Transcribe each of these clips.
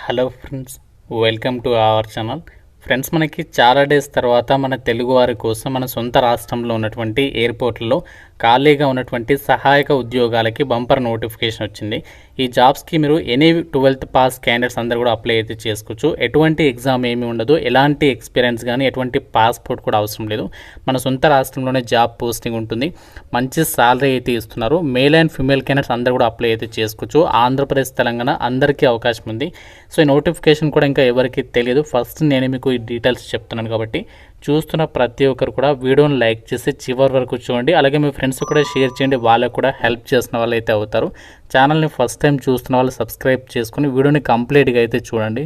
Hello friends, welcome to our channel. Friends, మనకి చాలా days తర్వాత మన తెలుగు వారి కోసం మన సొంత రాష్ట్రంలో ఉన్నటువంటి ఎయిర్పోర్ట్లలో ఖాళీగా ఉన్నటువంటి సహాయక ఉద్యోగాలకి బంపర్ నోటిఫికేషన్ వచ్చింది. ఈ జాబ్స్కి మీరు ఎనీ 12th పాస్ క్యాండిడేట్స్ అందరూ కూడా అప్లై అయితే చేసుకోవచ్చు. ఎటువంటి ఎగ్జామ్ ఏమీ ఉండదు, ఎలాంటి ఎక్స్పీరియన్స్ కానీ ఎటువంటి పాస్పోర్ట్ కూడా అవసరం లేదు. మన సొంత రాష్ట్రంలోనే జాబ్ పోస్టింగ్ ఉంటుంది. మంచి సాలరీ అయితే ఇస్తున్నారు. మేల్ అండ్ ఫీమేల్ క్యాండిడేట్స్ అందరూ కూడా అప్లై అయితే చేసుకోవచ్చు. ఆంధ్రప్రదేశ్, తెలంగాణ అందరికీ అవకాశం ఉంది. సో ఈ నోటిఫికేషన్ కూడా ఇంకా ఎవరికి తెలియదు. ఫస్ట్ నేను మీకు ఈ డీటెయిల్స్ చెప్తున్నాను కాబట్టి చూస్తున్న ప్రతి ఒక్కరు కూడా వీడియోని లైక్ చేసి చివరి వరకు చూడండి. అలాగే మీ ఫ్రెండ్స్ కూడా షేర్ చేయండి, వాళ్ళకు కూడా హెల్ప్ చేసిన వాళ్ళు అయితే అవుతారు. ఛానల్ని ఫస్ట్ టైం చూస్తున్న వాళ్ళు సబ్స్క్రైబ్ చేసుకుని వీడియోని కంప్లీట్గా అయితే చూడండి.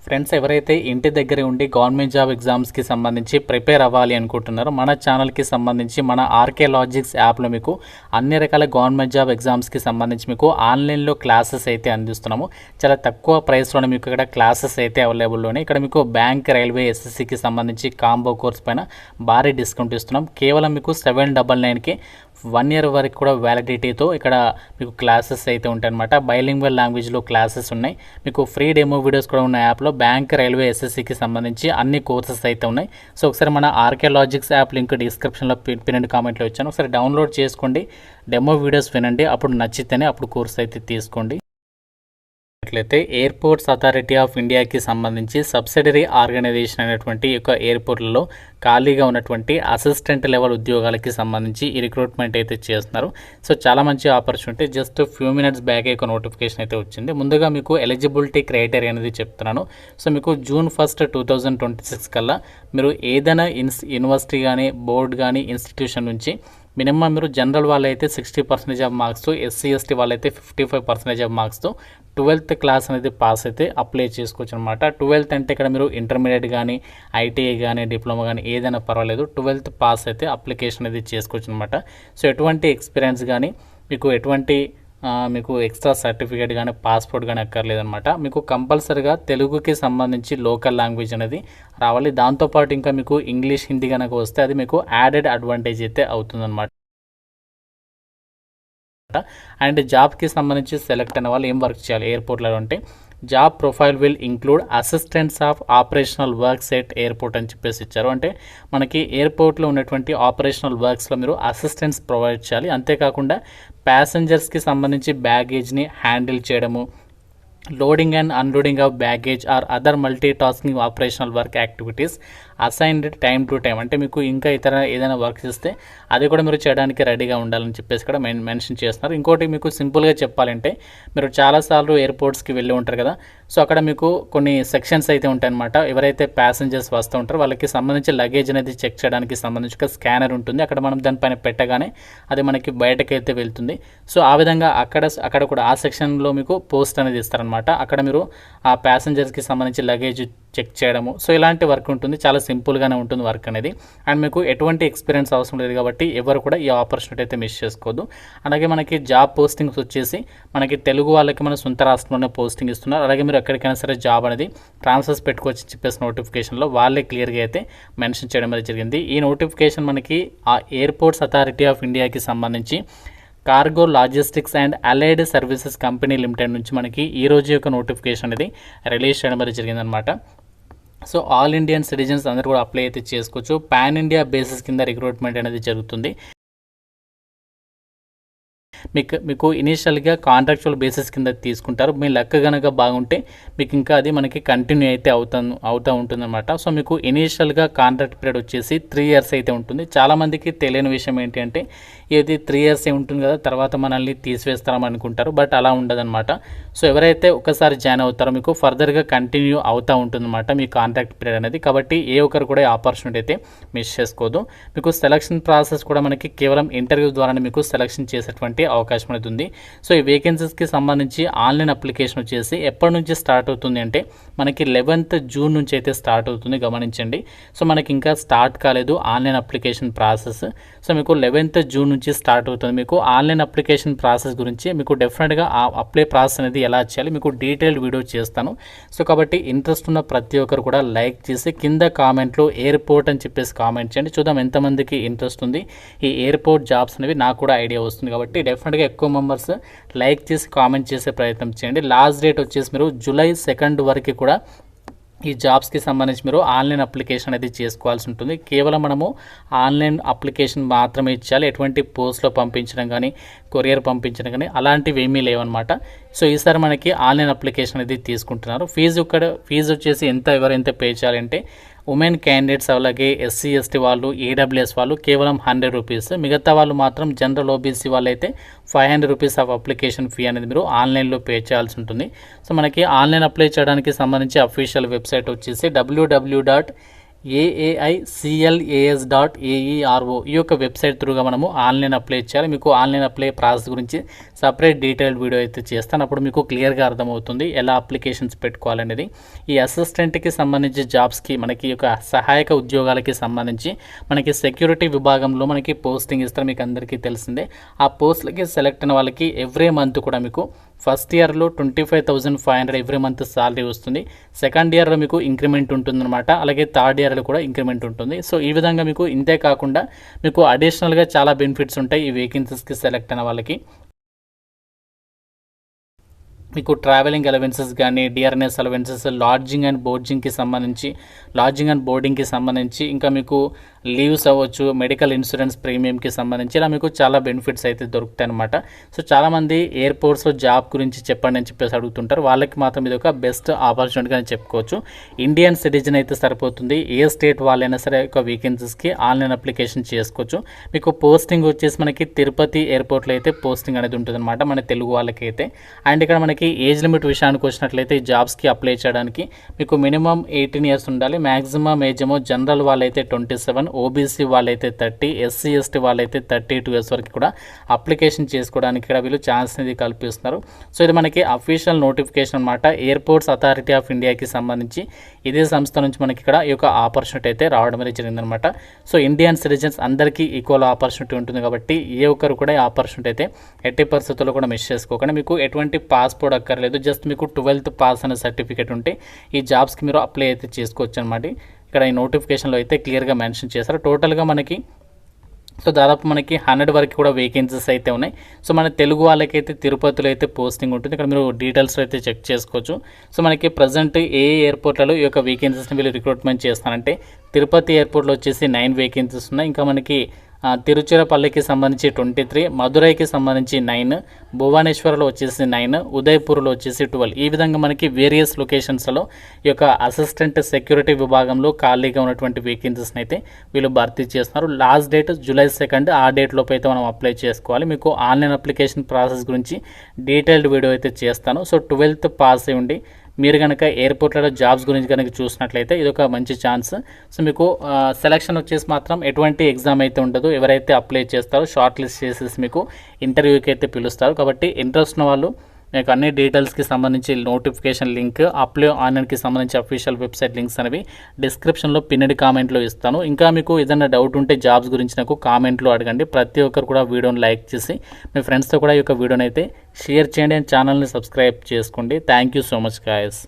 ఫ్రెండ్స్, ఎవరైతే ఇంటి దగ్గర ఉండి గవర్నమెంట్ జాబ్ ఎగ్జామ్స్కి సంబంధించి ప్రిపేర్ అవ్వాలి అనుకుంటున్నారో మన ఛానల్కి సంబంధించి మన ఆర్కే లాజిక్స్ యాప్లో మీకు అన్ని రకాల గవర్నమెంట్ జాబ్ ఎగ్జామ్స్కి సంబంధించి మీకు ఆన్లైన్లో క్లాసెస్ అయితే అందిస్తున్నాము. చాలా తక్కువ ప్రైస్లోనే మీకు ఇక్కడ క్లాసెస్ అయితే అవైలబుల్లోనే. ఇక్కడ మీకు బ్యాంక్, రైల్వే, ఎస్ఎస్సికి సంబంధించి కాంబో కోర్స్ పైన భారీ డిస్కౌంట్ ఇస్తున్నాం. కేవలం మీకు 799కి 1 year వరకు కూడా వ్యాలిడిటీతో ఇక్కడ మీకు క్లాసెస్ అయితే ఉంటాయన్నమాట. బైలింగ్వల్ లాంగ్వేజ్లో క్లాసెస్ ఉన్నాయి. మీకు ఫ్రీ డెమో వీడియోస్ కూడా ఉన్న యాప్లో బ్యాంక్, రైల్వే, ఎస్ఎస్సికి సంబంధించి అన్ని కోర్సెస్ అయితే ఉన్నాయి. సో ఒకసారి మన ఆర్కే లాజిక్స్ యాప్ లింక్ డిస్క్రిప్షన్లో పిన్ కామెంట్లో ఇచ్చాను. ఒకసారి డౌన్లోడ్ చేసుకోండి, డెమో వీడియోస్ వినండి. అప్పుడు నచ్చితేనే అప్పుడు కోర్స్ అయితే తీసుకోండి. అయితే ఎయిర్పోర్ట్స్ అథారిటీ ఆఫ్ ఇండియాకి సంబంధించి సబ్సిడరీ ఆర్గనైజేషన్ అయినటువంటి యొక్క ఎయిర్పోర్ట్లలో ఖాళీగా ఉన్నటువంటి అసిస్టెంట్ లెవెల్ ఉద్యోగాలకి సంబంధించి ఈ రిక్రూట్మెంట్ అయితే చేస్తున్నారు. సో చాలా మంచి opportunity. Just few minutes back ఒక నోటిఫికేషన్ అయితే వచ్చింది. ముందుగా మీకు ఎలిజిబిలిటీ క్రైటీరియా అనేది చెప్తున్నాను. సో మీకు June 1, 2026 కల్లా మీరు ఏదైనా యూనివర్సిటీ కానీ, బోర్డు కానీ, ఇన్స్టిట్యూషన్ నుంచి మినిమం మీరు జనరల్ వాళ్ళైతే 60% ఆఫ్ మార్క్స్తో, ఎస్సీ ఎస్టీ వాళ్ళైతే 55% ఆఫ్ మార్క్స్తో 12th క్లాస్ అనేది పాస్ అయితే అప్లై చేసుకోవచ్చు అనమాట. 12th అంటే ఇక్కడ మీరు ఇంటర్మీడియట్ కానీ, ఐటీఐ కానీ, డిప్లొమా కానీ ఏదైనా పర్వాలేదు. 12th పాస్ అయితే అప్లికేషన్ అనేది చేసుకోవచ్చు అనమాట. సో ఎటువంటి ఎక్స్పీరియన్స్ కానీ మీకు ఎక్స్ట్రా సర్టిఫికేట్ కానీ, పాస్పోర్ట్ కానీ అక్కర్లేదనమాట. మీకు కంపల్సరీగా తెలుగుకి సంబంధించి లోకల్ లాంగ్వేజ్ అనేది రావాలి. దాంతోపాటు ఇంకా మీకు ఇంగ్లీష్, హిందీ కనుక వస్తే అది మీకు యాడెడ్ అడ్వాంటేజ్ అయితే అవుతుందన్నమాట. అండ్ జాబ్కి సంబంధించి సెలెక్ట్ అయిన వాళ్ళు ఏం వర్క్ చేయాలి ఎయిర్పోర్ట్లో అంటే, job profile will include assistants of operational works at airport అని చెప్పేసి ఇచ్చారు. అంటే మనకి ఎయిర్పోర్ట్లో ఉన్నటువంటి ఆపరేషనల్ వర్క్స్లో మీరు అసిస్టెంట్స్ ప్రొవైడ్ చేయాలి. అంతేకాకుండా ప్యాసింజర్స్కి సంబంధించి బ్యాగేజ్ని హ్యాండిల్ చేయడము, loading and unloading of baggage or other multitasking operational work activities assigned time to time. అంటే మీకు ఇంకా ఇతర ఏదైనా వర్క్స్ ఇస్తే అది కూడా మీరు చేయడానికి రెడీగా ఉండాలని చెప్పేసి కూడా మెన్షన్ చేస్తున్నారు. ఇంకోటి మీకు సింపుల్గా చెప్పాలంటే, మీరు చాలాసార్లు ఎయిర్పోర్ట్స్కి వెళ్ళి ఉంటారు కదా. సో అక్కడ మీకు కొన్ని సెక్షన్స్ అయితే ఉంటాయన్నమాట. ఎవరైతే ప్యాసింజర్స్ వస్తూ ఉంటారో వాళ్ళకి సంబంధించి లగేజ్ అనేది చెక్ చేయడానికి సంబంధించి ఒక స్కానర్ ఉంటుంది. అక్కడ మనం దానిపైన పెట్టగానే అది మనకి బయటకైతే వెళ్తుంది. సో ఆ విధంగా అక్కడ కూడా ఆ సెక్షన్లో మీకు పోస్ట్ అనేది ఇస్తారనమాట. అక్కడ మీరు ఆ ప్యాసింజర్స్కి సంబంధించి లగేజ్ చెక్ చేయడము, సో ఇలాంటి వర్క్ ఉంటుంది. చాలా సింపుల్గానే ఉంటుంది వర్క్ అనేది. అండ్ మీకు ఎటువంటి ఎక్స్పీరియన్స్ అవసరం లేదు కాబట్టి ఎవరు కూడా ఈ ఆపర్చునిటీ అయితే మిస్ చేసుకోవద్దు. అలాగే మనకి జాబ్ పోస్టింగ్స్ వచ్చేసి మనకి తెలుగు వాళ్ళకి మన సొంత రాష్ట్రంలోనే పోస్టింగ్ ఇస్తున్నారు. అలాగే మీరు ఎక్కడికైనా సరే జాబ్ అనేది ట్రాన్స్ఫర్స్ పెట్టుకోవచ్చు చెప్పేసి నోటిఫికేషన్లో వాళ్ళే క్లియర్గా అయితే మెన్షన్ చేయడం అనేది జరిగింది. ఈ నోటిఫికేషన్ మనకి ఆ ఎయిర్పోర్ట్స్ అథారిటీ ఆఫ్ ఇండియాకి సంబంధించి cargo logistics and allied services company limited నుంచి మనకి ఈ రోజు యొక్క నోటిఫికేషన్ అనేది రిలీజ్ చేయడం అనేది జరిగిందనమాట. సో ఆల్ ఇండియన్ సిటిజన్స్ అందరూ కూడా అప్లై అయితే చేసుకోవచ్చు. పాన్ ఇండియా బేసిస్ కింద రిక్రూట్మెంట్ అనేది జరుగుతుంది. మీకు ఇనీషియల్గా కాంట్రాక్చువల్ బేసిస్ కింద తీసుకుంటారు. మీ లెక్క కనుక బాగుంటే మీకు ఇంకా అది మనకి కంటిన్యూ అయితే అవుతూ ఉంటుందన్నమాట. సో మీకు ఇనీషియల్గా కాంట్రాక్ట్ పీరియడ్ వచ్చేసి 3 years అయితే ఉంటుంది. చాలామందికి తెలియని విషయం ఏంటి అంటే, ఇది 3 years ఉంటుంది కదా, తర్వాత మనల్ని తీసివేస్తారని అనుకుంటారు. బట్ అలా ఉండదన్నమాట. సో ఎవరైతే ఒకసారి జాయిన్ అవుతారో మీకు ఫర్దర్గా కంటిన్యూ అవుతూ ఉంటుందన్నమాట మీ కాంట్రాక్ట్ పీరియడ్ అనేది. కాబట్టి ఏ ఒక్కరు కూడా ఈ ఆపర్చునిటీ అయితే మిస్ చేసుకోదు. మీకు సెలక్షన్ ప్రాసెస్ కూడా మనకి కేవలం ఇంటర్వ్యూ ద్వారానే మీకు సెలక్షన్ చేసేటువంటి అవకాశం అనేది ఉంది. సో ఈ వేకెన్సీస్కి సంబంధించి ఆన్లైన్ అప్లికేషన్ వచ్చేసి ఎప్పటి నుంచి స్టార్ట్ అవుతుంది అంటే, మనకి 11th June నుంచి అయితే స్టార్ట్ అవుతుంది, గమనించండి. సో మనకి ఇంకా స్టార్ట్ కాలేదు ఆన్లైన్ అప్లికేషన్ ప్రాసెస్. సో మీకు 11th June నుంచి స్టార్ట్ అవుతుంది. మీకు ఆన్లైన్ అప్లికేషన్ ప్రాసెస్ గురించి మీకు డెఫినెట్గా ఆ అప్లై ప్రాసెస్ అనేది ఎలా చేయాలి మీకు డీటెయిల్డ్ వీడియో చేస్తాను. సో కాబట్టి ఇంట్రెస్ట్ ఉన్న ప్రతి ఒక్కరు కూడా లైక్ చేసి కింద కామెంట్లో ఎయిర్పోర్ట్ అని చెప్పేసి కామెంట్ చేయండి. చూద్దాం ఎంతమందికి ఇంట్రెస్ట్ ఉంది. ఈ ఎయిర్పోర్ట్ జాబ్స్ అనేవి నాకు కూడా ఐడియా వస్తుంది కాబట్టి డెఫినెట్గా ఎక్కువ మెంబర్స్ లైక్ చేసి కామెంట్ చేసే ప్రయత్నం చేయండి. లాస్ట్ డేట్ వచ్చేసి మీరు జూలై 2 వరకు కూడా ఈ జాబ్స్కి సంబంధించి మీరు ఆన్లైన్ అప్లికేషన్ అనేది చేసుకోవాల్సి ఉంటుంది. కేవలం మనము ఆన్లైన్ అప్లికేషన్ మాత్రమే ఇచ్చాలి. ఎటువంటి పోస్ట్లో పంపించడం కానీ కొరియర్ పంపించడం కానీ అలాంటివి ఏమీ లేవన్నమాట. సో ఈసారి మనకి ఆన్లైన్ అప్లికేషన్ అనేది తీసుకుంటున్నారు. ఫీజు వచ్చేసి ఎవరైతే పే చేయాలంటే ఉమెన్ క్యాండిడేట్స్, అలాగే ఎస్సీ ఎస్టీ వాళ్ళు, ఈడబ్ల్యూఎస్ వాళ్ళు కేవలం 100 రూపీస్. మిగతా వాళ్ళు మాత్రం జనరల్ ఓబీసీ వాళ్ళు అయితే 500 రూపీస్ ఆఫ్ అప్లికేషన్ ఫీ అనేది మీరు ఆన్లైన్లో పే చేయాల్సి ఉంటుంది. సో మనకి ఆన్లైన్ అప్లై చేయడానికి సంబంధించి అఫీషియల్ వెబ్సైట్ వచ్చేసి www.aaiClas.aero ఈ యొక్క వెబ్సైట్ త్రూగా మనము ఆన్లైన్ అప్లై చేయాలి. మీకు ఆన్లైన్ అప్లై ప్రాసెస్ గురించి సపరేట్ డీటెయిల్డ్ వీడియో అయితే చేస్తాను. అప్పుడు మీకు క్లియర్గా అర్థమవుతుంది ఎలా అప్లికేషన్స్ పెట్టుకోవాలనేది. ఈ అసిస్టెంట్కి సంబంధించి జాబ్స్కి మనకి యొక్క సహాయక ఉద్యోగాలకి సంబంధించి మనకి సెక్యూరిటీ విభాగంలో మనకి పోస్టింగ్ ఇస్తారు. మీకు అందరికీ తెలిసిందే. ఆ పోస్ట్లకి సెలెక్ట్ అయిన వాళ్ళకి ఎవ్రీ మంత్ కూడా మీకు ఫస్ట్ ఇయర్లో 25,500 ఎవ్రీ మంత్ సాలరీ వస్తుంది. సెకండ్ ఇయర్లో మీకు ఇంక్రిమెంట్ ఉంటుందన్నమాట. అలాగే థర్డ్ ఇయర్లో కూడా ఇంక్రిమెంట్ ఉంటుంది. సో ఈ విధంగా మీకు ఇంతే కాకుండా మీకు అడిషనల్గా చాలా బెనిఫిట్స్ ఉంటాయి ఈ వేకెన్సీస్కి సెలెక్ట్ అయిన వాళ్ళకి. మీకు ట్రావెలింగ్ అలవెన్సెస్ కానీ, డిఆర్ఎన్ఎస్ అలవెన్సెస్, లాడ్జింగ్ అండ్ బోర్డింగ్కి సంబంధించి ఇంకా మీకు లీవ్స్ అవ్వచ్చు, మెడికల్ ఇన్సూరెన్స్ ప్రీమియంకి సంబంధించి ఇలా మీకు చాలా బెనిఫిట్స్ అయితే దొరుకుతాయి అనమాట. సో చాలామంది ఎయిర్పోర్ట్స్లో జాబ్ గురించి చెప్పండి అని చెప్పేసి అడుగుతుంటారు. వాళ్ళకి మాత్రం ఇది ఒక బెస్ట్ ఆపర్చునిటీగా చెప్పుకోవచ్చు. ఇండియన్ సిటిజన్ అయితే సరిపోతుంది. ఏ స్టేట్ వాళ్ళైనా సరే ఒక వేకెన్సీస్కి ఆన్లైన్ అప్లికేషన్ చేసుకోవచ్చు. మీకు పోస్టింగ్ వచ్చేసి మనకి తిరుపతి ఎయిర్పోర్ట్లో అయితే పోస్టింగ్ అనేది ఉంటుంది అనమాట మన తెలుగు వాళ్ళకైతే. అండ్ ఇక్కడ మనకి ఏజ్ లిమిట్ విషయానికి వచ్చినట్లయితే ఈ జాబ్స్కి అప్లై చేయడానికి మీకు మినిమం 18 ఇయర్స్ ఉండాలి. మ్యాక్సిమం ఏజ్ ఏమో జనరల్ వాళ్ళైతే 27, ఓబీసీ వాళ్ళైతే 30, ఎస్సీ ఎస్టీ వాళ్ళైతే 32 ఇయర్స్ వరకు కూడా అప్లికేషన్ చేసుకోవడానికి ఇక్కడ వీళ్ళు ఛాన్స్ అనేది కల్పిస్తున్నారు. సో ఇది మనకి అఫీషియల్ నోటిఫికేషన్ అనమాట. ఎయిర్పోర్ట్స్ అథారిటీ ఆఫ్ ఇండియాకి సంబంధించి ఇదే సంస్థ నుంచి మనకి ఇక్కడ ఈ యొక్క ఆపర్చునిటీ అయితే రావడం అనేది జరిగిందనమాట. సో ఇండియన్ సిటిజన్స్ అందరికీ ఈక్వల్ ఆపర్చునిటీ ఉంటుంది కాబట్టి ఏ ఒక్కరు కూడా ఈ ఆపర్చునిటీ అయితే ఎట్టి పరిస్థితుల్లో కూడా మిస్ చేసుకోకండి. మీకు ఎటువంటి పాస్పోర్ట్ అక్కర్లేదు. జస్ట్ మీకు 12th పాస్ అనే సర్టిఫికేట్ ఉంటే ఈ జాబ్స్కి మీరు అప్లై అయితే చేసుకోవచ్చు అనమాట. ఇక్కడ ఈ నోటిఫికేషన్లో అయితే క్లియర్గా మెన్షన్ చేశారు. టోటల్గా మనకి దాదాపు మనకి 100 వరకు కూడా వేకెన్సీస్ అయితే ఉన్నాయి. సో మన తెలుగు వాళ్ళకైతే తిరుపతిలో అయితే పోస్టింగ్ ఉంటుంది. ఇక్కడ మీరు డీటెయిల్స్లో అయితే చెక్ చేసుకోవచ్చు. సో మనకి ప్రజెంట్ ఏ ఎయిర్పోర్ట్లలో ఈ యొక్క వేకెన్సీస్ని వీళ్ళు రిక్రూట్మెంట్ చేస్తారంటే తిరుపతి ఎయిర్పోర్ట్లో వచ్చేసి 9 వేకెన్సీస్ ఉన్నాయి. ఇంకా మనకి తిరుచిరపల్లికి సంబంధించి 23, మధురైకి సంబంధించి 9, భువనేశ్వర్లో వచ్చేసి 9, ఉదయపూర్లో వచ్చేసి 12. ఈ విధంగా మనకి వేరియస్ లొకేషన్స్లో ఈ యొక్క అసిస్టెంట్ సెక్యూరిటీ విభాగంలో ఖాళీగా ఉన్నటువంటి వేకెన్సీస్ని అయితే వీళ్ళు భర్తీ చేస్తున్నారు. లాస్ట్ డేట్ జూలై 2 ఆ డేట్ లోపు అయితే మనం అప్లై చేసుకోవాలి. మీకు ఆన్లైన్ అప్లికేషన్ ప్రాసెస్ గురించి డీటెయిల్డ్ వీడియో అయితే చేస్తాను. సో 12th పాస్ అయి ఉండి మీరు కనుక ఎయిర్పోర్ట్లలో జాబ్స్ గురించి కనుక చూసినట్లయితే ఇది ఒక మంచి ఛాన్స్. సో మీకు సెలక్షన్ వచ్చేసి మాత్రం ఎటువంటి ఎగ్జామ్ అయితే ఉండదు. ఎవరైతే అప్లై చేస్తారో షార్ట్ లిస్ట్ చేసేసి మీకు ఇంటర్వ్యూకి అయితే పిలుస్తారు. కాబట్టి ఇంట్రెస్ట్ ఉన్న వాళ్ళు మీకు అన్ని డీటెయిల్స్కి సంబంధించి నోటిఫికేషన్ లింక్, అప్లై ఆన్లైన్కి సంబంధించి అఫీషియల్ వెబ్సైట్ లింక్స్ అనేవి డిస్క్రిప్షన్లో పిన్నెడ్ కామెంట్లో ఇస్తాను. ఇంకా మీకు ఏదైనా డౌట్ ఉంటే జాబ్స్ గురించి నాకు కామెంట్లో అడగండి. ప్రతి ఒక్కరు కూడా వీడియోని లైక్ చేసి మీ ఫ్రెండ్స్తో కూడా ఈ యొక్క వీడియోని అయితే షేర్ చేయండి. అండ్ ఛానల్ని సబ్స్క్రైబ్ చేసుకోండి. Thank you so much guys.